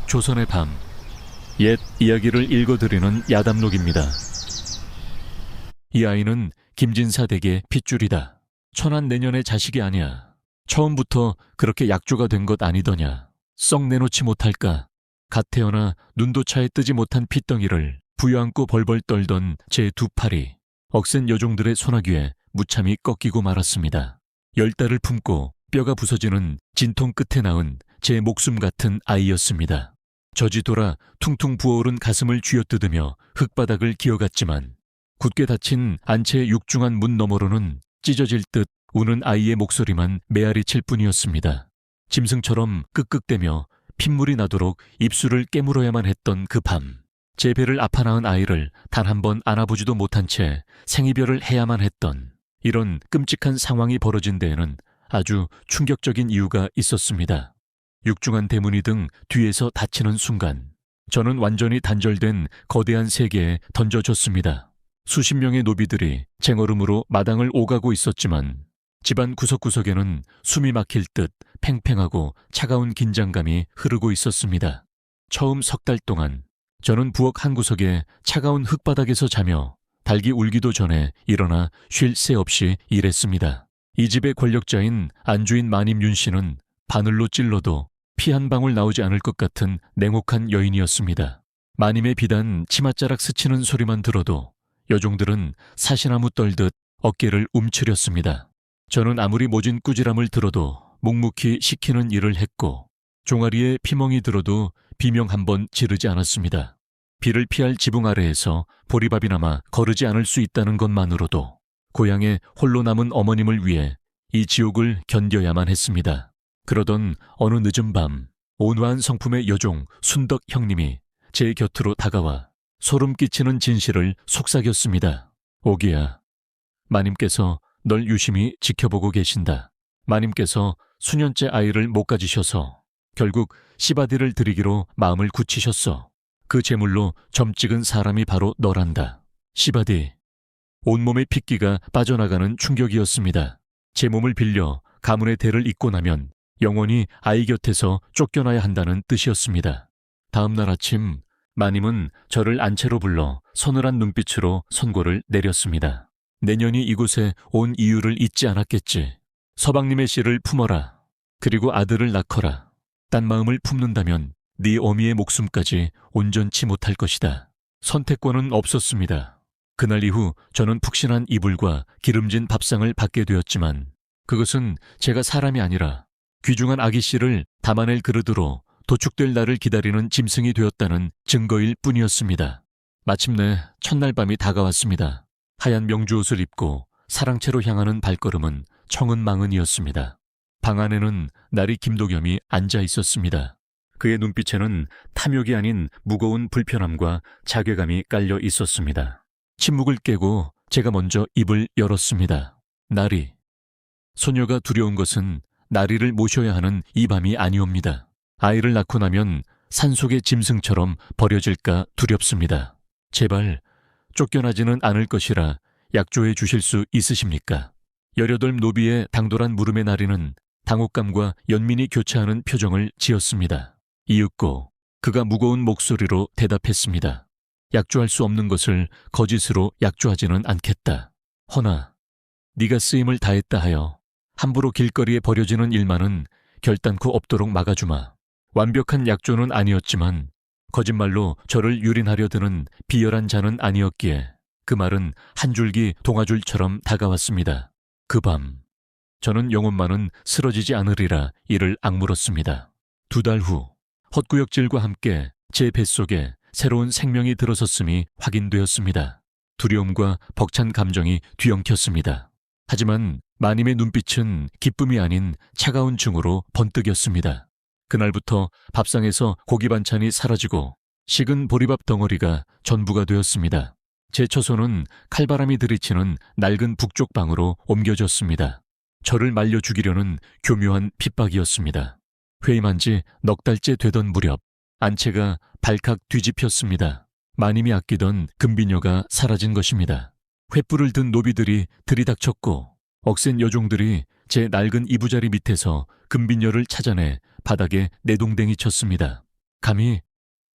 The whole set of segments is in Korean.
조선의 밤, 옛 이야기를 읽어드리는 야담록입니다. 이 아이는 김진사 댁의 핏줄이다. 천안내년의 자식이 아니야. 처음부터 그렇게 약조가 된 것 아니더냐. 썩 내놓지 못할까. 갓 태어나 눈도차에 뜨지 못한 핏덩이를 부여안고 벌벌 떨던 제 두 팔이 억센 여종들의 소나귀에 무참히 꺾이고 말았습니다. 10달을 품고 뼈가 부서지는 진통 끝에 낳은 제 목숨 같은 아이였습니다. 젖이 돌아 퉁퉁 부어오른 가슴을 쥐어뜯으며 흙바닥을 기어갔지만 굳게 닫힌 안채의 육중한 문 너머로는 찢어질 듯 우는 아이의 목소리만 메아리칠 뿐이었습니다. 짐승처럼 끄끄대며 핏물이 나도록 입술을 깨물어야만 했던 그 밤, 제 배를 아파 낳은 아이를 단 한 번 안아보지도 못한 채 생이별을 해야만 했던 이런 끔찍한 상황이 벌어진 데에는 아주 충격적인 이유가 있었습니다. 육중한 대문이 등 뒤에서 닫히는 순간 저는 완전히 단절된 거대한 세계에 던져졌습니다. 수십 명의 노비들이 쟁얼음으로 마당을 오가고 있었지만 집안 구석구석에는 숨이 막힐 듯 팽팽하고 차가운 긴장감이 흐르고 있었습니다. 처음 석 달 동안 저는 부엌 한 구석에 차가운 흙바닥에서 자며 닭이 울기도 전에 일어나 쉴 새 없이 일했습니다. 이 집의 권력자인 안주인 마님 윤 씨는 바늘로 찔러도 피 한 방울 나오지 않을 것 같은 냉혹한 여인이었습니다. 마님의 비단 치맛자락 스치는 소리만 들어도 여종들은 사시나무 떨듯 어깨를 움츠렸습니다. 저는 아무리 모진 꾸지람을 들어도 묵묵히 시키는 일을 했고 종아리에 피멍이 들어도 비명 한 번 지르지 않았습니다. 비를 피할 지붕 아래에서 보리밥이나마 거르지 않을 수 있다는 것만으로도 고향에 홀로 남은 어머님을 위해 이 지옥을 견뎌야만 했습니다. 그러던 어느 늦은 밤, 온화한 성품의 여종 순덕 형님이 제 곁으로 다가와 소름 끼치는 진실을 속삭였습니다. 오기야, 마님께서 널 유심히 지켜보고 계신다. 마님께서 수년째 아이를 못 가지셔서 결국 시바디를 드리기로 마음을 굳히셨어. 그 제물로 점 찍은 사람이 바로 너란다. 시바디. 온몸의 핏기가 빠져나가는 충격이었습니다. 제 몸을 빌려 가문의 대를 잇고 나면 영원히 아이 곁에서 쫓겨나야 한다는 뜻이었습니다. 다음 날 아침 마님은 저를 안채로 불러 서늘한 눈빛으로 선고를 내렸습니다. 내년이 이곳에 온 이유를 잊지 않았겠지. 서방님의 씨를 품어라. 그리고 아들을 낳거라. 딴 마음을 품는다면 네 어미의 목숨까지 온전치 못할 것이다. 선택권은 없었습니다. 그날 이후 저는 푹신한 이불과 기름진 밥상을 받게 되었지만 그것은 제가 사람이 아니라 귀중한 아기 씨를 담아낼 그릇으로 도축될 날을 기다리는 짐승이 되었다는 증거일 뿐이었습니다. 마침내 첫날 밤이 다가왔습니다. 하얀 명주옷을 입고 사랑채로 향하는 발걸음은 청은망은이었습니다. 방 안에는 나리 김도겸이 앉아 있었습니다. 그의 눈빛에는 탐욕이 아닌 무거운 불편함과 자괴감이 깔려 있었습니다. 침묵을 깨고 제가 먼저 입을 열었습니다. 나리. 소녀가 두려운 것은 나리를 모셔야 하는 이 밤이 아니옵니다. 아이를 낳고 나면 산속의 짐승처럼 버려질까 두렵습니다. 제발 쫓겨나지는 않을 것이라 약조해 주실 수 있으십니까? 18 노비의 당돌한 물음의 나리는 당혹감과 연민이 교차하는 표정을 지었습니다. 이윽고 그가 무거운 목소리로 대답했습니다. 약조할 수 없는 것을 거짓으로 약조하지는 않겠다. 허나 네가 쓰임을 다했다 하여 함부로 길거리에 버려지는 일만은 결단코 없도록 막아주마. 완벽한 약조는 아니었지만 거짓말로 저를 유린하려 드는 비열한 자는 아니었기에 그 말은 한 줄기 동아줄처럼 다가왔습니다. 그 밤 저는 영혼만은 쓰러지지 않으리라 이를 악물었습니다. 2달 후 헛구역질과 함께 제 뱃속에 새로운 생명이 들어섰음이 확인되었습니다. 두려움과 벅찬 감정이 뒤엉켰습니다. 하지만 마님의 눈빛은 기쁨이 아닌 차가운 증오로 번뜩였습니다. 그날부터 밥상에서 고기 반찬이 사라지고 식은 보리밥 덩어리가 전부가 되었습니다. 제 처소는 칼바람이 들이치는 낡은 북쪽 방으로 옮겨졌습니다. 저를 말려 죽이려는 교묘한 핍박이었습니다. 회임한 지 넉 달째 되던 무렵 안채가 발칵 뒤집혔습니다. 마님이 아끼던 금비녀가 사라진 것입니다. 횃불을 든 노비들이 들이닥쳤고 억센 여종들이 제 낡은 이부자리 밑에서 금비녀를 찾아내 바닥에 내동댕이 쳤습니다. 감히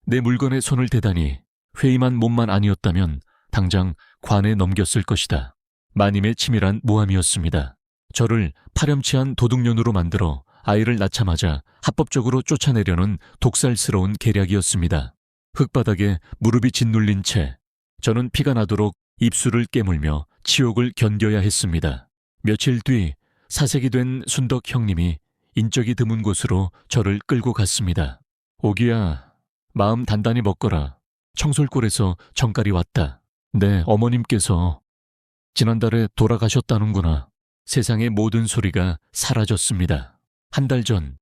내 물건에 손을 대다니 회의만 몸만 아니었다면 당장 관에 넘겼을 것이다. 마님의 치밀한 모함이었습니다. 저를 파렴치한 도둑년으로 만들어 아이를 낳자마자 합법적으로 쫓아내려는 독살스러운 계략이었습니다. 흙바닥에 무릎이 짓눌린 채 저는 피가 나도록 입술을 깨물며 치욕을 견뎌야 했습니다. 며칠 뒤 사색이 된 순덕 형님이 인적이 드문 곳으로 저를 끌고 갔습니다. 오기야, 마음 단단히 먹거라. 청솔골에서 정갈이 왔다. 네, 어머님께서 지난달에 돌아가셨다는구나. 세상의 모든 소리가 사라졌습니다. 한 달 전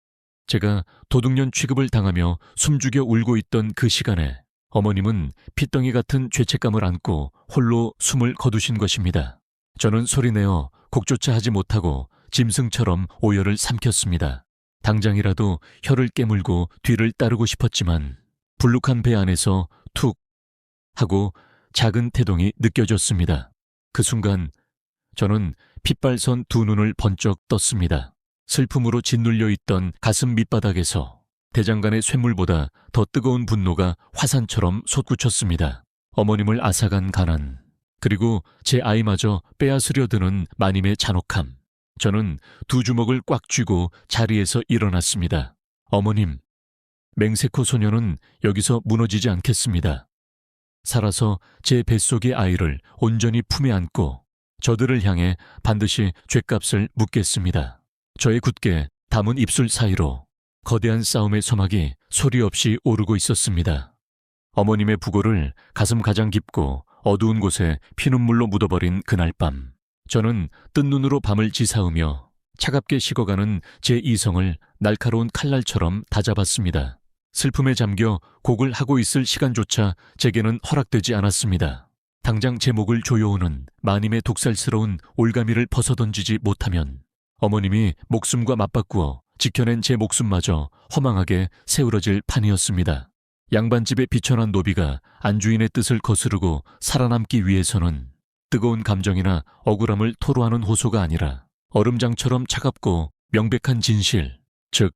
제가 도둑년 취급을 당하며 숨죽여 울고 있던 그 시간에 어머님은 핏덩이 같은 죄책감을 안고 홀로 숨을 거두신 것입니다. 저는 소리내어 곡조차 하지 못하고 짐승처럼 오열을 삼켰습니다. 당장이라도 혀를 깨물고 뒤를 따르고 싶었지만 불룩한 배 안에서 툭 하고 작은 태동이 느껴졌습니다. 그 순간 저는 핏발선 두 눈을 번쩍 떴습니다. 슬픔으로 짓눌려 있던 가슴 밑바닥에서 대장간의 쇳물보다 더 뜨거운 분노가 화산처럼 솟구쳤습니다. 어머님을 앗아간 가난, 그리고 제 아이마저 빼앗으려 드는 마님의 잔혹함. 저는 두 주먹을 꽉 쥐고 자리에서 일어났습니다. 어머님, 맹세코 소녀는 여기서 무너지지 않겠습니다. 살아서 제 뱃속의 아이를 온전히 품에 안고 저들을 향해 반드시 죗값을 묻겠습니다. 저의 굳게 담은 입술 사이로 거대한 싸움의 소막이 소리 없이 오르고 있었습니다. 어머님의 부고를 가슴 가장 깊고 어두운 곳에 피눈물로 묻어버린 그날 밤, 저는 뜬 눈으로 밤을 지사으며 차갑게 식어가는 제 이성을 날카로운 칼날처럼 다잡았습니다. 슬픔에 잠겨 곡을 하고 있을 시간조차 제게는 허락되지 않았습니다. 당장 제 목을 조여오는 마님의 독살스러운 올가미를 벗어던지지 못하면 어머님이 목숨과 맞바꾸어 지켜낸 제 목숨마저 허망하게 세우러질 판이었습니다. 양반집에 비천한 노비가 안주인의 뜻을 거스르고 살아남기 위해서는 뜨거운 감정이나 억울함을 토로하는 호소가 아니라 얼음장처럼 차갑고 명백한 진실, 즉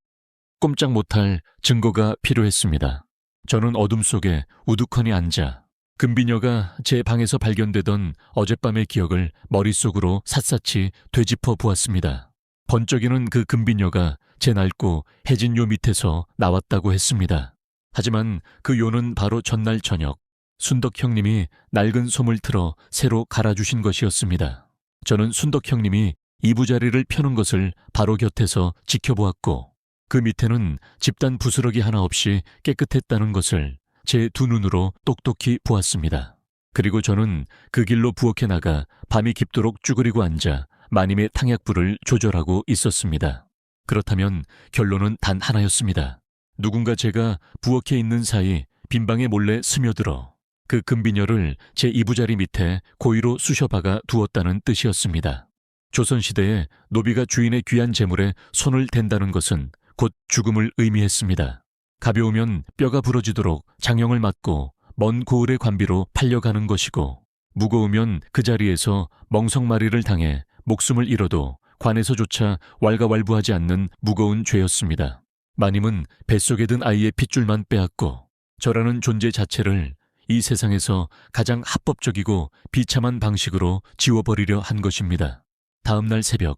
꼼짝 못할 증거가 필요했습니다. 저는 어둠 속에 우두커니 앉아 금비녀가 제 방에서 발견되던 어젯밤의 기억을 머릿속으로 샅샅이 되짚어 보았습니다. 번쩍이는 그 금비녀가 제 낡고 해진 요 밑에서 나왔다고 했습니다. 하지만 그 요는 바로 전날 저녁 순덕 형님이 낡은 솜을 틀어 새로 갈아주신 것이었습니다. 저는 순덕 형님이 이부자리를 펴는 것을 바로 곁에서 지켜보았고 그 밑에는 집단 부스러기 하나 없이 깨끗했다는 것을 제 두 눈으로 똑똑히 보았습니다. 그리고 저는 그 길로 부엌에 나가 밤이 깊도록 쭈그리고 앉아 마님의 탕약불을 조절하고 있었습니다. 그렇다면 결론은 단 하나였습니다. 누군가 제가 부엌에 있는 사이 빈방에 몰래 스며들어 그 금비녀를 제 이부자리 밑에 고의로 쑤셔박아 두었다는 뜻이었습니다. 조선시대에 노비가 주인의 귀한 재물에 손을 댄다는 것은 곧 죽음을 의미했습니다. 가벼우면 뼈가 부러지도록 장형을 맞고 먼 고을의 관비로 팔려가는 것이고 무거우면 그 자리에서 멍석마리를 당해 목숨을 잃어도 관에서조차 왈가왈부하지 않는 무거운 죄였습니다. 마님은 뱃속에 든 아이의 핏줄만 빼앗고 저라는 존재 자체를 이 세상에서 가장 합법적이고 비참한 방식으로 지워버리려 한 것입니다. 다음 날 새벽,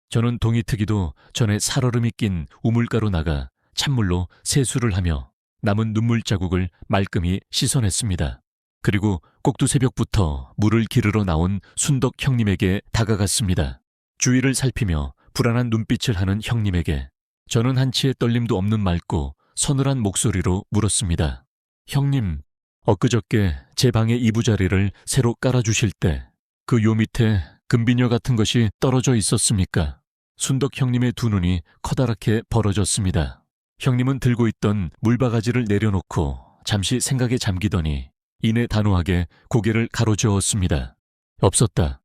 저는 동이트기도 전에 살얼음이 낀 우물가로 나가 찬물로 세수를 하며 남은 눈물 자국을 말끔히 씻어냈습니다. 그리고 꼭두새벽부터 물을 기르러 나온 순덕 형님에게 다가갔습니다. 주위를 살피며 불안한 눈빛을 하는 형님에게 저는 한치의 떨림도 없는 맑고 서늘한 목소리로 물었습니다. 형님, 엊그저께 제 방의 이부자리를 새로 깔아주실 때 그 요 밑에 금비녀 같은 것이 떨어져 있었습니까? 순덕 형님의 두 눈이 커다랗게 벌어졌습니다. 형님은 들고 있던 물바가지를 내려놓고 잠시 생각에 잠기더니 이내 단호하게 고개를 가로저었습니다. 없었다.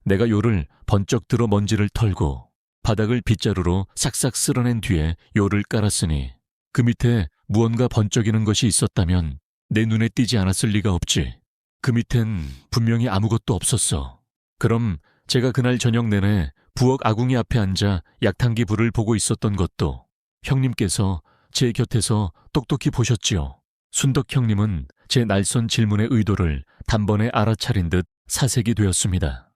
내가 요를 번쩍 들어 먼지를 털고 바닥을 빗자루로 싹싹 쓸어낸 뒤에 요를 깔았으니 그 밑에 무언가 번쩍이는 것이 있었다면 내 눈에 띄지 않았을 리가 없지. 그 밑엔 분명히 아무것도 없었어. 그럼 제가 그날 저녁 내내 부엌 아궁이 앞에 앉아 약탕기 불을 보고 있었던 것도 형님께서 제 곁에서 똑똑히 보셨지요. 순덕 형님은 제 날선 질문의 의도를 단번에 알아차린 듯 사색이 되었습니다.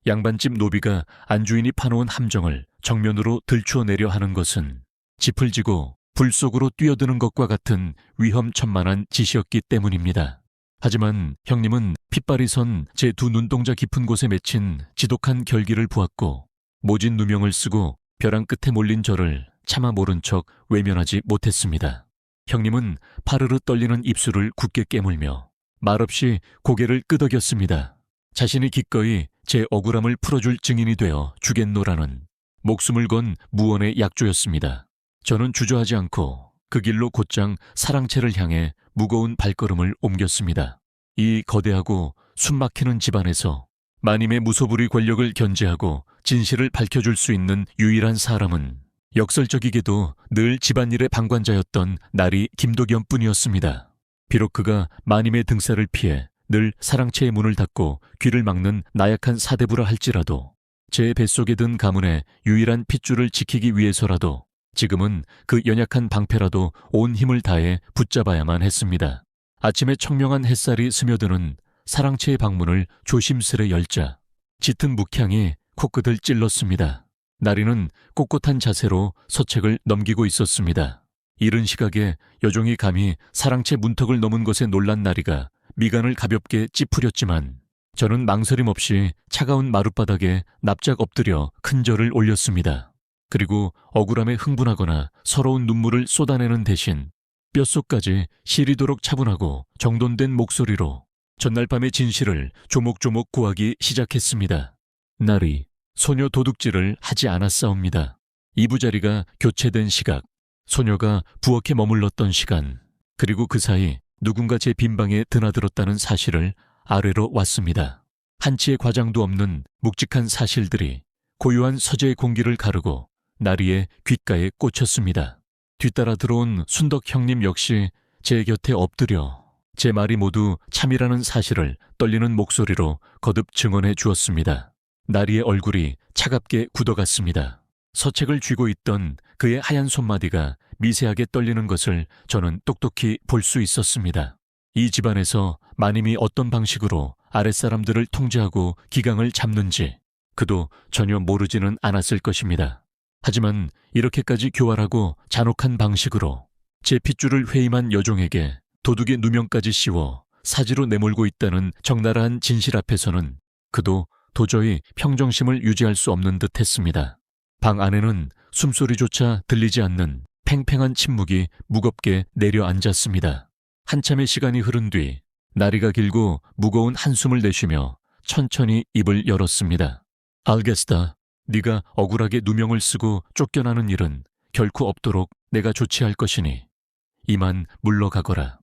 양반집 노비가 안주인이 파놓은 함정을 정면으로 들추어내려 하는 것은 짚을 지고 불 속으로 뛰어드는 것과 같은 위험천만한 짓이었기 때문입니다. 하지만 형님은 핏발이 선 제 두 눈동자 깊은 곳에 맺힌 지독한 결기를 보았고 모진 누명을 쓰고 벼랑 끝에 몰린 저를 차마 모른 척 외면하지 못했습니다. 형님은 파르르 떨리는 입술을 굳게 깨물며 말없이 고개를 끄덕였습니다. 자신이 기꺼이 제 억울함을 풀어줄 증인이 되어 주겠노라는 목숨을 건 무언의 약조였습니다. 저는 주저하지 않고 그 길로 곧장 사랑채를 향해 무거운 발걸음을 옮겼습니다. 이 거대하고 숨막히는 집안에서 마님의 무소불위 권력을 견제하고 진실을 밝혀줄 수 있는 유일한 사람은 역설적이게도 늘 집안일의 방관자였던 나리 김도겸뿐이었습니다. 비록 그가 마님의 등살을 피해 늘 사랑채의 문을 닫고 귀를 막는 나약한 사대부라 할지라도 제 뱃속에 든 가문의 유일한 핏줄을 지키기 위해서라도 지금은 그 연약한 방패라도 온 힘을 다해 붙잡아야만 했습니다. 아침에 청명한 햇살이 스며드는 사랑채의 방문을 조심스레 열자 짙은 묵향이 코끝을 찔렀습니다. 나리는 꼿꼿한 자세로 서책을 넘기고 있었습니다. 이른 시각에 여종이 감히 사랑채 문턱을 넘은 것에 놀란 나리가 미간을 가볍게 찌푸렸지만 저는 망설임 없이 차가운 마룻바닥에 납작 엎드려 큰 절을 올렸습니다. 그리고 억울함에 흥분하거나 서러운 눈물을 쏟아내는 대신 뼛속까지 시리도록 차분하고 정돈된 목소리로 전날 밤의 진실을 조목조목 고하기 시작했습니다. 나리, 소녀 도둑질을 하지 않았사옵니다. 이부자리가 교체된 시각, 소녀가 부엌에 머물렀던 시간, 그리고 그 사이 누군가 제 빈방에 드나들었다는 사실을 아래로 왔습니다. 한치의 과장도 없는 묵직한 사실들이 고요한 서재의 공기를 가르고 나리의 귓가에 꽂혔습니다. 뒤따라 들어온 순덕 형님 역시 제 곁에 엎드려 제 말이 모두 참이라는 사실을 떨리는 목소리로 거듭 증언해 주었습니다. 나리의 얼굴이 차갑게 굳어갔습니다. 서책을 쥐고 있던 그의 하얀 손마디가 미세하게 떨리는 것을 저는 똑똑히 볼 수 있었습니다. 이 집안에서 마님이 어떤 방식으로 아랫사람들을 통제하고 기강을 잡는지 그도 전혀 모르지는 않았을 것입니다. 하지만 이렇게까지 교활하고 잔혹한 방식으로 제 핏줄을 회임한 여종에게 도둑의 누명까지 씌워 사지로 내몰고 있다는 적나라한 진실 앞에서는 그도 도저히 평정심을 유지할 수 없는 듯 했습니다. 방 안에는 숨소리조차 들리지 않는 팽팽한 침묵이 무겁게 내려앉았습니다. 한참의 시간이 흐른 뒤 나리가 길고 무거운 한숨을 내쉬며 천천히 입을 열었습니다. 알겠다. 네가 억울하게 누명을 쓰고 쫓겨나는 일은 결코 없도록 내가 조치할 것이니 이만 물러가거라.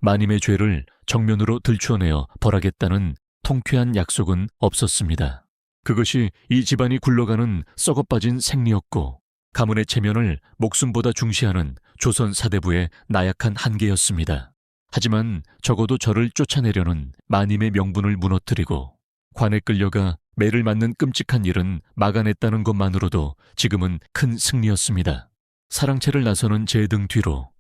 마님의 죄를 정면으로 들추어내어 벌하겠다는 통쾌한 약속은 없었습니다. 그것이 이 집안이 굴러가는 썩어빠진 생리였고 가문의 체면을 목숨보다 중시하는 조선 사대부의 나약한 한계였습니다. 하지만 적어도 저를 쫓아내려는 마님의 명분을 무너뜨리고 관에 끌려가 매를 맞는 끔찍한 일은 막아냈다는 것만으로도 지금은 큰 승리였습니다. 사랑채를 나서는 제 등 뒤로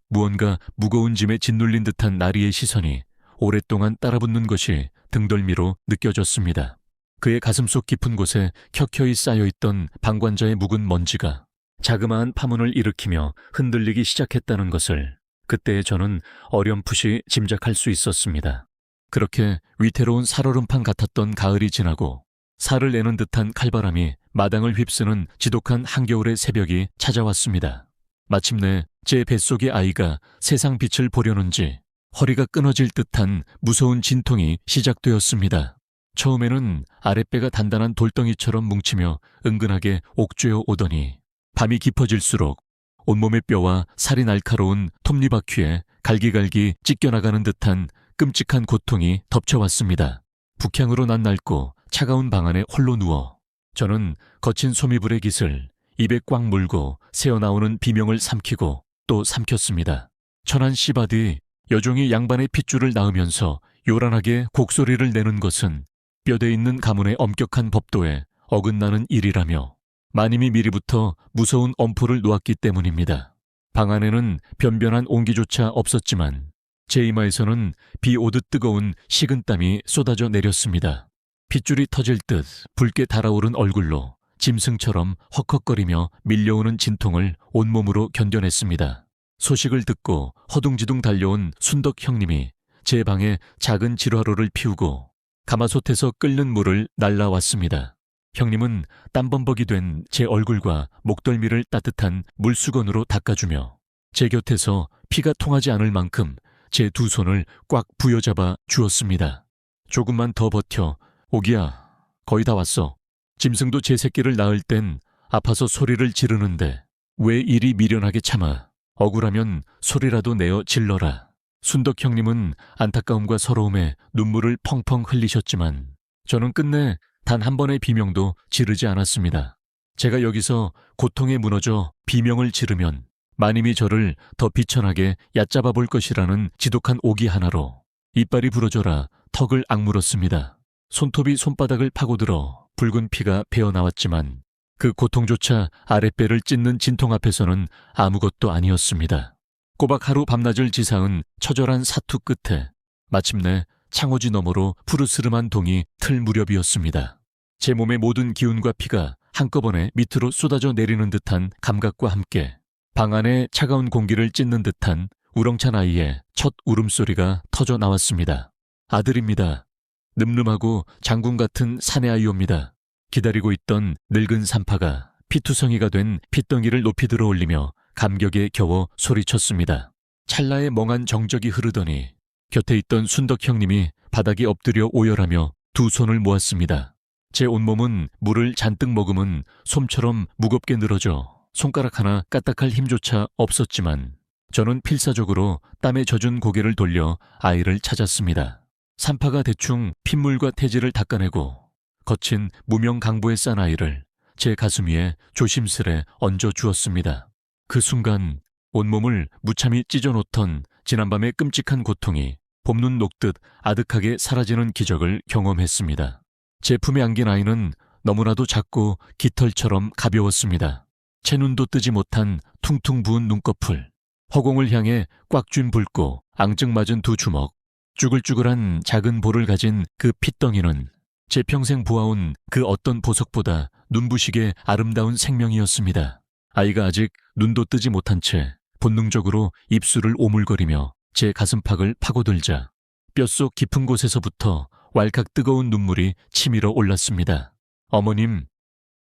무언가 무거운 짐에 짓눌린 듯한 나리의 시선이 오랫동안 따라붙는 것이 등덜미로 느껴졌습니다. 그의 가슴속 깊은 곳에 켜켜이 쌓여있던 방관자의 묵은 먼지가 자그마한 파문을 일으키며 흔들리기 시작했다는 것을 그때 저는 어렴풋이 짐작할 수 있었습니다. 그렇게 위태로운 살얼음판 같았던 가을이 지나고 살을 내는 듯한 칼바람이 마당을 휩쓰는 지독한 한겨울의 새벽이 찾아왔습니다. 마침내 제 뱃속의 아이가 세상 빛을 보려는지 허리가 끊어질 듯한 무서운 진통이 시작되었습니다. 처음에는 아랫배가 단단한 돌덩이처럼 뭉치며 은근하게 옥죄어 오더니 밤이 깊어질수록 온몸의 뼈와 살이 날카로운 톱니바퀴에 갈기갈기 찢겨나가는 듯한 끔찍한 고통이 덮쳐왔습니다. 북향으로 난 낡고 차가운 방 안에 홀로 누워 저는 거친 소미불의 깃을 입에 꽉 물고 새어나오는 비명을 삼키고 또 삼켰습니다. 천한 씨바디 여종이 양반의 핏줄을 낳으면서 요란하게 곡소리를 내는 것은 뼈대 있는 가문의 엄격한 법도에 어긋나는 일이라며 마님이 미리부터 무서운 엄포를 놓았기 때문입니다. 방 안에는 변변한 온기조차 없었지만 제 이마에서는 비 오듯 뜨거운 식은땀이 쏟아져 내렸습니다. 핏줄이 터질 듯 붉게 달아오른 얼굴로 짐승처럼 헉헉거리며 밀려오는 진통을 온몸으로 견뎌냈습니다. 소식을 듣고 허둥지둥 달려온 순덕 형님이 제 방에 작은 지화로를 피우고 가마솥에서 끓는 물을 날라왔습니다. 형님은 땀범벅이 된 제 얼굴과 목덜미를 따뜻한 물수건으로 닦아주며 제 곁에서 피가 통하지 않을 만큼 제 두 손을 꽉 부여잡아 주었습니다. 조금만 더 버텨. 오기야, 거의 다 왔어. 짐승도 제 새끼를 낳을 땐 아파서 소리를 지르는데 왜 이리 미련하게 참아. 억울하면 소리라도 내어 질러라. 순덕 형님은 안타까움과 서러움에 눈물을 펑펑 흘리셨지만 저는 끝내 단 한 번의 비명도 지르지 않았습니다. 제가 여기서 고통에 무너져 비명을 지르면 마님이 저를 더 비천하게 얕잡아 볼 것이라는 지독한 오기 하나로 이빨이 부러져라 턱을 악물었습니다. 손톱이 손바닥을 파고들어 붉은 피가 배어나왔지만 그 고통조차 아랫배를 찢는 진통 앞에서는 아무것도 아니었습니다. 꼬박 하루 밤낮을 지사은 처절한 사투 끝에 마침내 창호지 너머로 푸르스름한 동이 틀 무렵이었습니다. 제 몸의 모든 기운과 피가 한꺼번에 밑으로 쏟아져 내리는 듯한 감각과 함께 방 안에 차가운 공기를 찢는 듯한 우렁찬 아이의 첫 울음소리가 터져 나왔습니다. 아들입니다. 늠름하고 장군 같은 사내 아이옵니다. 기다리고 있던 늙은 산파가 피투성이가 된 핏덩이를 높이 들어 올리며 감격에 겨워 소리쳤습니다. 찰나의 멍한 정적이 흐르더니 곁에 있던 순덕 형님이 바닥에 엎드려 오열하며 두 손을 모았습니다. 제 온몸은 물을 잔뜩 머금은 솜처럼 무겁게 늘어져 손가락 하나 까딱할 힘조차 없었지만 저는 필사적으로 땀에 젖은 고개를 돌려 아이를 찾았습니다. 산파가 대충 핏물과 태지를 닦아내고 거친 무명 강보에 싼 아이를 제 가슴 위에 조심스레 얹어 주었습니다. 그 순간 온몸을 무참히 찢어놓던 지난밤의 끔찍한 고통이 봄눈 녹듯 아득하게 사라지는 기적을 경험했습니다. 제 품에 안긴 아이는 너무나도 작고 깃털처럼 가벼웠습니다. 채눈도 뜨지 못한 퉁퉁 부은 눈꺼풀, 허공을 향해 꽉 쥔 붉고 앙증맞은 두 주먹, 쭈글쭈글한 작은 볼을 가진 그 핏덩이는 제 평생 보아온 그 어떤 보석보다 눈부시게 아름다운 생명이었습니다. 아이가 아직 눈도 뜨지 못한 채 본능적으로 입술을 오물거리며 제 가슴팍을 파고들자 뼛속 깊은 곳에서부터 왈칵 뜨거운 눈물이 치밀어 올랐습니다. 어머님,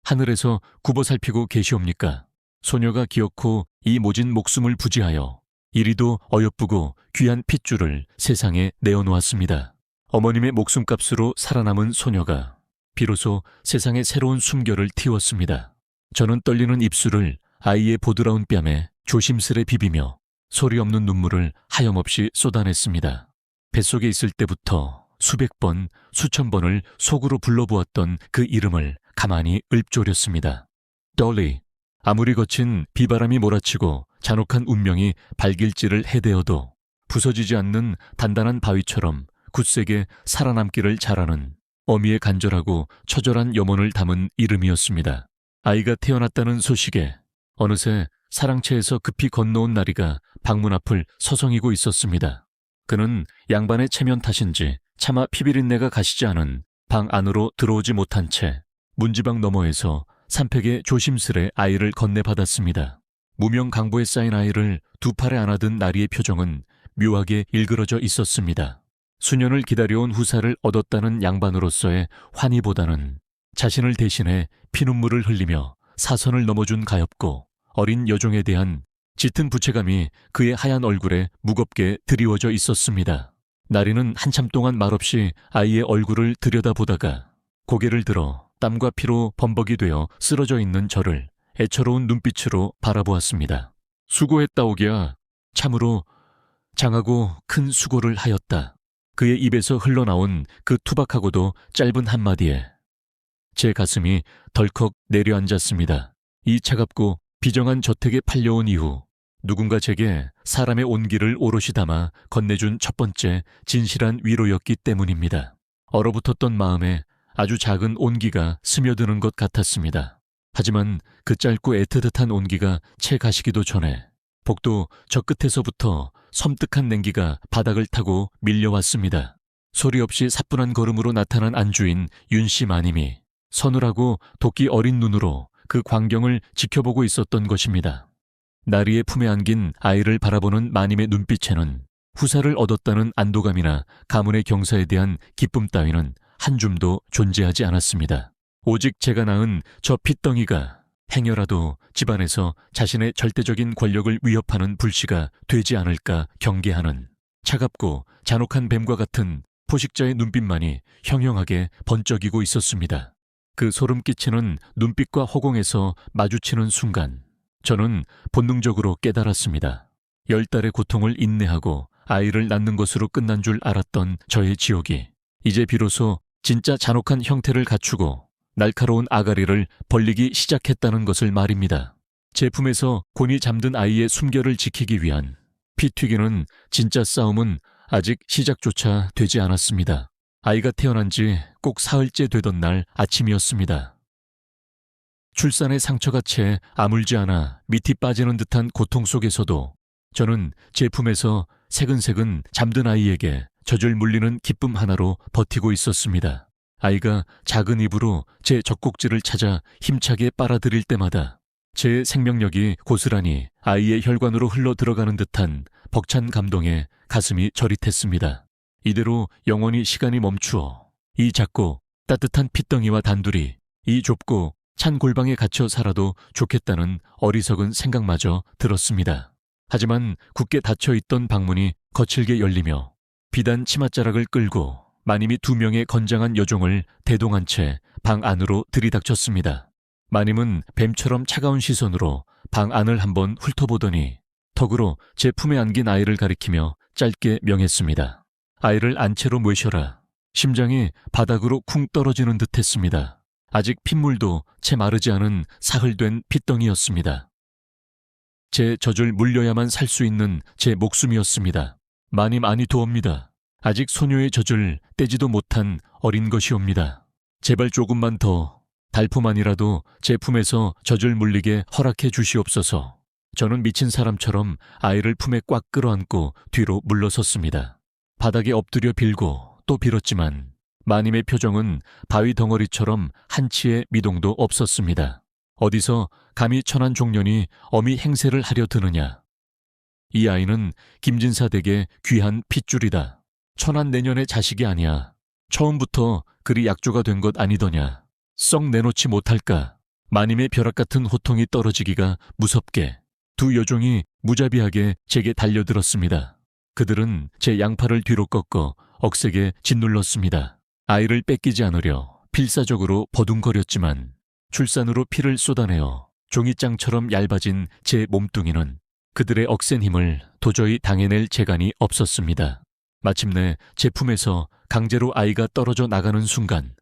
하늘에서 굽어 살피고 계시옵니까? 소녀가 기어코 이 모진 목숨을 부지하여 이리도 어여쁘고 귀한 핏줄을 세상에 내어놓았습니다. 어머님의 목숨값으로 살아남은 소녀가 비로소 세상에 새로운 숨결을 틔웠습니다. 저는 떨리는 입술을 아이의 보드라운 뺨에 조심스레 비비며 소리 없는 눈물을 하염없이 쏟아냈습니다. 뱃속에 있을 때부터 수백 번, 수천 번을 속으로 불러보았던 그 이름을 가만히 읊조렸습니다. dolly. 아무리 거친 비바람이 몰아치고 잔혹한 운명이 발길질을 해대어도 부서지지 않는 단단한 바위처럼 굳세게 살아남기를 잘하는 어미의 간절하고 처절한 염원을 담은 이름이었습니다. 아이가 태어났다는 소식에 어느새 사랑채에서 급히 건너온 나리가 방문 앞을 서성이고 있었습니다. 그는 양반의 체면 탓인지 차마 피비린내가 가시지 않은 방 안으로 들어오지 못한 채 문지방 너머에서 산팩에 조심스레 아이를 건네받았습니다. 무명 강보에 쌓인 아이를 두 팔에 안아든 나리의 표정은 묘하게 일그러져 있었습니다. 수년을 기다려온 후사를 얻었다는 양반으로서의 환희보다는 자신을 대신해 피눈물을 흘리며 사선을 넘어준 가엾고 어린 여종에 대한 짙은 부채감이 그의 하얀 얼굴에 무겁게 드리워져 있었습니다. 나리는 한참 동안 말없이 아이의 얼굴을 들여다보다가 고개를 들어 땀과 피로 범벅이 되어 쓰러져 있는 저를 애처로운 눈빛으로 바라보았습니다. 수고했다 오기야. 참으로 장하고 큰 수고를 하였다. 그의 입에서 흘러나온 그 투박하고도 짧은 한마디에 제 가슴이 덜컥 내려앉았습니다. 이 차갑고 비정한 저택에 팔려온 이후 누군가 제게 사람의 온기를 오롯이 담아 건네준 첫 번째 진실한 위로였기 때문입니다. 얼어붙었던 마음에 아주 작은 온기가 스며드는 것 같았습니다. 하지만 그 짧고 애틋한 온기가 채 가시기도 전에 복도 저 끝에서부터 섬뜩한 냉기가 바닥을 타고 밀려왔습니다. 소리 없이 사뿐한 걸음으로 나타난 안주인 윤씨 마님이 서늘하고 도끼 어린 눈으로 그 광경을 지켜보고 있었던 것입니다. 나리의 품에 안긴 아이를 바라보는 마님의 눈빛에는 후사를 얻었다는 안도감이나 가문의 경사에 대한 기쁨 따위는 한 줌도 존재하지 않았습니다. 오직 제가 낳은 저 핏덩이가 행여라도 집안에서 자신의 절대적인 권력을 위협하는 불씨가 되지 않을까 경계하는 차갑고 잔혹한 뱀과 같은 포식자의 눈빛만이 형형하게 번쩍이고 있었습니다. 그 소름 끼치는 눈빛과 허공에서 마주치는 순간 저는 본능적으로 깨달았습니다. 10달의 고통을 인내하고 아이를 낳는 것으로 끝난 줄 알았던 저의 지옥이 이제 비로소 진짜 잔혹한 형태를 갖추고 날카로운 아가리를 벌리기 시작했다는 것을 말입니다. 제 품에서 곤히 잠든 아이의 숨결을 지키기 위한 피 튀기는 진짜 싸움은 아직 시작조차 되지 않았습니다. 아이가 태어난 지 꼭 사흘째 되던 날 아침이었습니다. 출산의 상처가 채 아물지 않아 밑이 빠지는 듯한 고통 속에서도 저는 제 품에서 새근새근 잠든 아이에게 젖을 물리는 기쁨 하나로 버티고 있었습니다. 아이가 작은 입으로 제 젖꼭지를 찾아 힘차게 빨아들일 때마다 제 생명력이 고스란히 아이의 혈관으로 흘러 들어가는 듯한 벅찬 감동에 가슴이 저릿했습니다. 이대로 영원히 시간이 멈추어 이 작고 따뜻한 핏덩이와 단둘이 이 좁고 찬 골방에 갇혀 살아도 좋겠다는 어리석은 생각마저 들었습니다. 하지만 굳게 닫혀있던 방문이 거칠게 열리며 비단 치맛자락을 끌고 마님이 2명의 건장한 여종을 대동한 채 방 안으로 들이닥쳤습니다. 마님은 뱀처럼 차가운 시선으로 방 안을 한번 훑어보더니 턱으로 제 품에 안긴 아이를 가리키며 짧게 명했습니다. 아이를 안채로 모셔라. 심장이 바닥으로 쿵 떨어지는 듯 했습니다. 아직 핏물도 채 마르지 않은 사흘된 핏덩이였습니다. 제 젖을 물려야만 살 수 있는 제 목숨이었습니다. 마님 아니도옵니다. 아직 소녀의 젖을 떼지도 못한 어린 것이옵니다. 제발 조금만 더 달품만이라도 제 품에서 젖을 물리게 허락해 주시옵소서. 저는 미친 사람처럼 아이를 품에 꽉 끌어안고 뒤로 물러섰습니다. 바닥에 엎드려 빌고 또 빌었지만 마님의 표정은 바위 덩어리처럼 한치의 미동도 없었습니다. 어디서 감히 천한 종년이 어미 행세를 하려 드느냐. 이 아이는 김진사 댁의 귀한 핏줄이다. 천한 내년의 자식이 아니야. 처음부터 그리 약조가 된 것 아니더냐. 썩 내놓지 못할까. 마님의 벼락 같은 호통이 떨어지기가 무섭게 두 여종이 무자비하게 제게 달려들었습니다. 그들은 제 양팔을 뒤로 꺾어 억세게 짓눌렀습니다. 아이를 뺏기지 않으려 필사적으로 버둥거렸지만 출산으로 피를 쏟아내어 종이장처럼 얇아진 제 몸뚱이는 그들의 억센 힘을 도저히 당해낼 재간이 없었습니다. 마침내 제 품에서 강제로 아이가 떨어져 나가는 순간